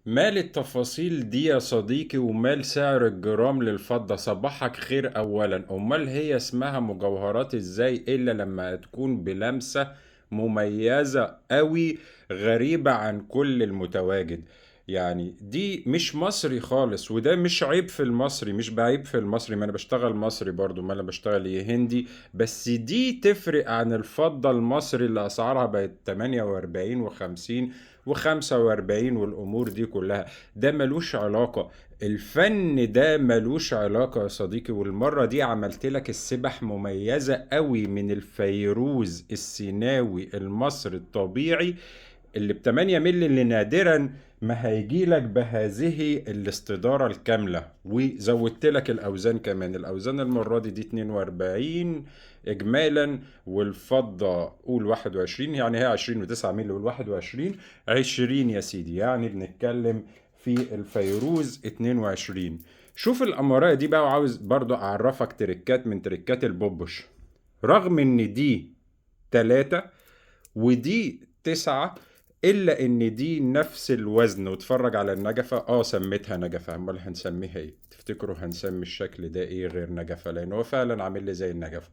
مال التفاصيل دي يا صديقي ومال سعر الجرام للفضة؟ صباحك خير. أولا، أمال هي اسمها مجوهرات ازاي إلا لما تكون بلمسة مميزة قوي، غريبة عن كل المتواجد. يعني دي مش مصري خالص، وده مش عيب في المصري، مش بعيب في المصري، ما انا بشتغل مصري برضو، ما انا بشتغل ايه هندي. بس دي تفرق عن الفضة المصري اللي اسعارها بقت 48 و50 و45 والامور دي كلها. ده ملوش علاقة. الفن ده ملوش علاقة يا صديقي. والمرة دي عملت لك السبح مميزة قوي من الفيروز السيناوي المصري الطبيعي اللي ب8 مللي، اللي نادرا ما هيجي لك بهذه الاستدارة الكاملة. وزودت لك الأوزان كمان. الأوزان المرة دي 42 إجمالا، والفضة قول 21، يعني هي 20 و9 مللي وال21 20 يا سيدي، يعني بنتكلم في الفيروز 22. شوف الأمارية دي بقى، وعاوز برضو أعرفك تركات من تركات البوبوش. رغم إن دي 3 ودي 9، الا ان دي نفس الوزن. واتفرج على النجفة، سميتها نجفة، امال هنسميها ايه؟ تفتكروا هنسمي الشكل ده ايه غير نجفة؟ لان هو فعلا عامل لي زي النجفة.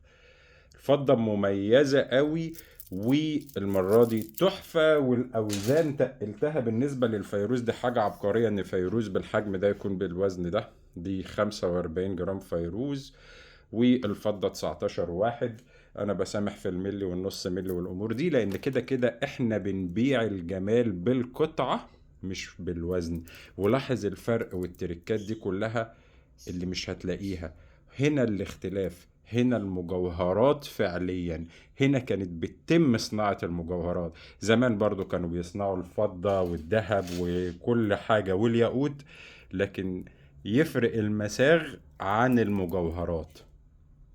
الفضة مميزة قوي، والمرة دي تحفة. والأوزان تقلتها بالنسبة للفيروز. دي حاجة عبقرية إن فيروز بالحجم ده يكون بالوزن ده. دي 45 جرام فيروز، والفضة 19 واحد. أنا بسامح في الملي والنص ملي والأمور دي، لأن كده كده إحنا بنبيع الجمال بالقطعة مش بالوزن. ولاحظ الفرق والتركات دي كلها اللي مش هتلاقيها هنا. الاختلاف هنا المجوهرات فعليا. هنا كانت بتتم صناعة المجوهرات. زمان برضو كانوا بيصنعوا الفضة والذهب وكل حاجة والياقوت، لكن يفرق المساغ عن المجوهرات.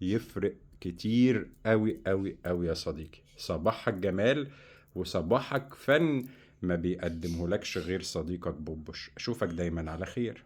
يفرق كتير قوي قوي قوي يا صديقي. صباحك جمال وصباحك فن ما بيقدمهولكش غير صديقك بوبوش. اشوفك دايما على خير.